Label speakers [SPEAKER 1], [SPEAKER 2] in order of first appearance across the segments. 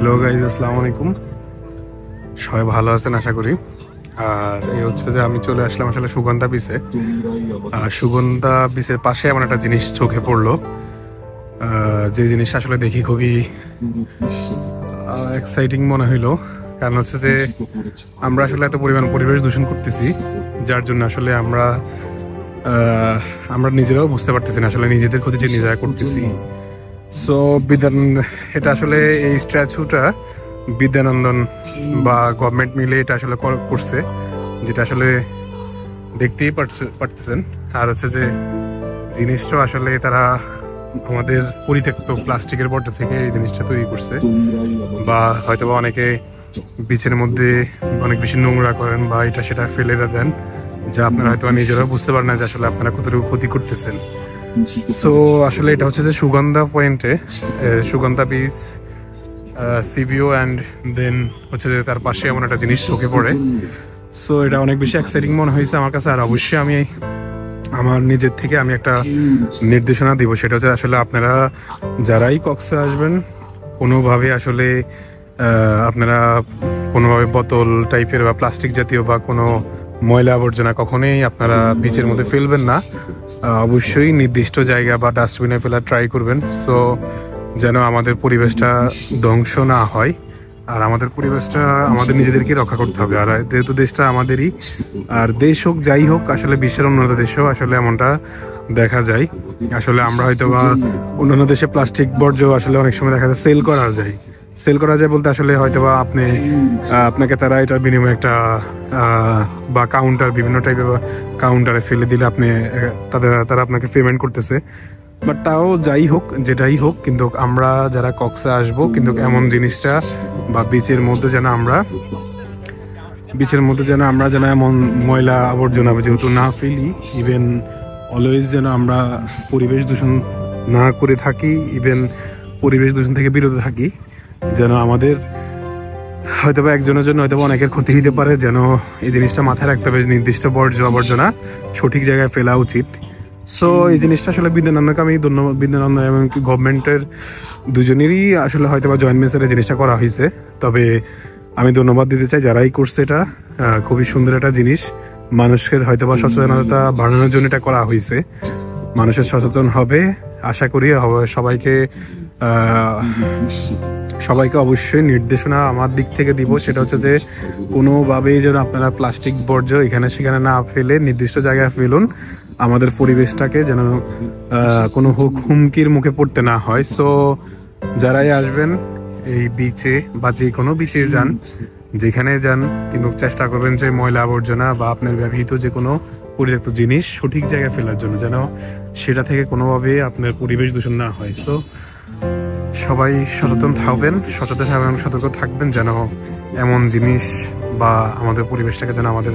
[SPEAKER 1] Hello guys, আসসালামু আলাইকুম। সবাই ভালো আছেন আশা করি। আর এই হচ্ছে যে আমি চলে আসলাম আসলে সুগন্ধা বিচে। আর সুগন্ধা বিচের পাশে এমন একটা জিনিস চোখে পড়লো, যে জিনিসটা আসলে দেখি খুবই এক্সাইটিং মনে হইলো। কারণ হচ্ছে যে আমরা আসলে এত পরিমাণ পরিবেশ দূষণ করতেছি, যার জন্য আসলে আমরা নিজেরাও বুঝতে পারতেছি না আসলে নিজেদের ক্ষতি যে নিজেরা করতেছি। সো এটা আসলে এই স্ট্যাচুটা বিদ্যানন্দন বা গভর্নমেন্ট মিলে এটা আসলে করছে, যেটা আসলে দেখতেই পারতেছেন। আর হচ্ছে যে জিনিসটা আসলে তারা আমাদের পরিত্যক্ত প্লাস্টিকের বর্জ্য থেকে এই জিনিসটা তৈরি করছে। বা হয়তো বা অনেকে বিচের মধ্যে অনেক বেশি নোংরা করেন বা এটা সেটা ফেলে দেন, যা আপনারা হয়তো নিজেরাও বুঝতে পারেন না যে আসলে আপনারা কতটুকু ক্ষতি করতেছেন। সো আসলে এটা হচ্ছে যে সুগন্ধা পয়েন্টে, সুগন্ধা বিচ, সিবিও অ্যান্ড দেন হচ্ছে যে তার পাশে এমন একটা জিনিস চোখে পড়ে। সো এটা অনেক বেশি এক্সাইটিং মনে হয়েছে আমার কাছে। আর অবশ্যই আমি আমার নিজের থেকে আমি একটা নির্দেশনা দিব, সেটা হচ্ছে আসলে আপনারা যারাই কক্সে আসবেন কোনোভাবে আসলে আপনারা কোনোভাবে বোতল টাইপের বা প্লাস্টিক জাতীয় বা কোনো ময়লা আবর্জনা কখনোই আপনারা বিচের মধ্যে ফেলবেন না। অবশ্যই নির্দিষ্ট জায়গা বা ডাস্টবিনে ফেলা ট্রাই করবেন, সো যেন আমাদের পরিবেশটা ধ্বংস না হয়। আর আমাদের পরিবেশটা আমাদের নিজেদেরকে রক্ষা করতে হবে। আর যেহেতু দেশটা আমাদেরই, আর দেশ হোক যাই হোক, আসলে বিশ্বের অন্যান্য দেশেও আসলে এমনটা দেখা যায়। আসলে আমরা হয়তো বা অন্যান্য দেশে প্লাস্টিক বর্জ্য আসলে অনেক সময় দেখা যায় সেল করা যায় বলতে আসলে হয়তো বা আপনাকে তারা এটার বিনিময়ে একটা বা কাউন্টার, বিভিন্ন টাইপের কাউন্টারে ফেলে দিলে তারা আপনাকে পেমেন্ট করতেছে। বাট তাও যাই হোক, যেটাই হোক, কিন্তু আমরা যারা কক্সে আসবো কিন্তু এমন জিনিসটা বা বিচের মধ্যে যেন আমরা যেন এমন ময়লা আবর্জনা যেহেতু না ফেলি, ইভেন অলওয়েজ যেন আমরা পরিবেশ দূষণ না করে থাকি, ইভেন পরিবেশ দূষণ থেকে বিরত থাকি। যেন আমাদের হয়তো বা একজনের জন্য হয়তো অনেকের ক্ষতি হতে পারে, যেন এই জিনিসটা মাথায় রাখতে হবে। নির্দিষ্ট বর্জ্য আবর্জনা সঠিক জায়গায় ফেলা উচিত। সো এই জিনিসটা আসলে বিদ্যানন্দকে আমি ধন্যবাদ, বিদ্যানন্দ এবং গভর্নমেন্টের দুজনেরই আসলে হয়তো বা জয়েন্ট ভেঞ্চারে জিনিসটা করা হয়েছে। তবে আমি ধন্যবাদ দিতে চাই যারাই করছে। এটা খুবই সুন্দর একটা জিনিস, মানুষের হয়তো বা সচেতনতা বাড়ানোর জন্য এটা করা হয়েছে। মানুষের সচেতন হবে আশা করি। সবাইকে অবশ্যই নির্দেশনা আমার দিক থেকে দিব, সেটা হচ্ছে যে কোনোভাবেই যেন আপনারা প্লাস্টিক বর্জ্য এখানে সেখানে না ফেলে নির্দিষ্ট জায়গায় ফেলুন। আমাদের পরিবেশটাকে যেন কোনো হুমকির মুখে পড়তে না হয়। সো যারাই আসবেন এই বিচে বা যে কোনো বিচে যান, যেখানে যান, কিন্তু চেষ্টা করবেন যে ময়লা আবর্জনা বা আপনার ব্যবহৃত যে কোনো পরিত্যক্ত জিনিস সঠিক জায়গায় ফেলার জন্য, যেন সেটা থেকে কোনোভাবে আপনার পরিবেশ দূষণ না হয়। সো সবাই সচেতন থাকবেন, সতর্ক থাকবেন, যেন এমন জিনিস বা আমাদের পরিবেশটাকে যেন আমাদের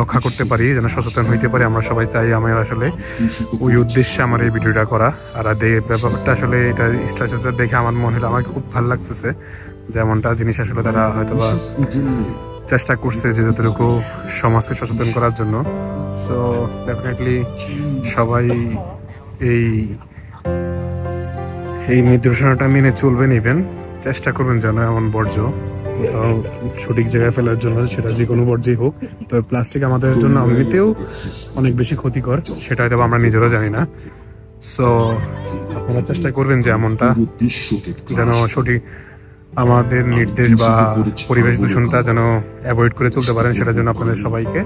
[SPEAKER 1] রক্ষা করতে পারি, যেন সচেতন হইতে পারি আমরা সবাই। তাই আমার আসলে ওই উদ্দেশ্যে আমার এই ভিডিওটা করা। আর ব্যাপারটা আসলে এটা স্ট্যাটাসটা দেখে আমার মনে হলো, আমার খুব ভালো লাগতেছে যেমনটা জিনিস আসলে তারা হয়তো বা চেষ্টা করছে যে যতটুকু সমাজকে সচেতন করার জন্য। সো ডেফিনেটলি সবাই এই নির্দেশনাটা মেনে চলবেন, ইভেন চেষ্টা করবেন যেন এমন বর্জ্য সঠিক জায়গায় ফেলার জন্য, সেটা যে কোনো বর্জ্যই হোক। তবে প্লাস্টিক আমাদের জন্য এমনিতেও অনেক বেশি ক্ষতিকর, সেটা হয়তো আমরা নিজেরাও জানি না। সো আপনারা চেষ্টা করবেন যে এমনটা যেন সঠিক আমাদের নির্দেশ বা পরিবেশ দূষণটা যেন অ্যাভয়েড করে চলতে পারেন, সেটার জন্য আপনাদের সবাইকে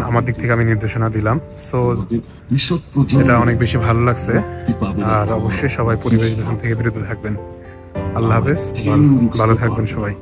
[SPEAKER 1] আমার দিক থেকে আমি নির্দেশনা দিলাম। সো এটা অনেক বেশি ভালো লাগছে। আর অবশ্যই সবাই পরিবেশ দূষণ থেকে বিরত থাকবেন। আল্লাহ হাফেজ, ভালো থাকবেন সবাই।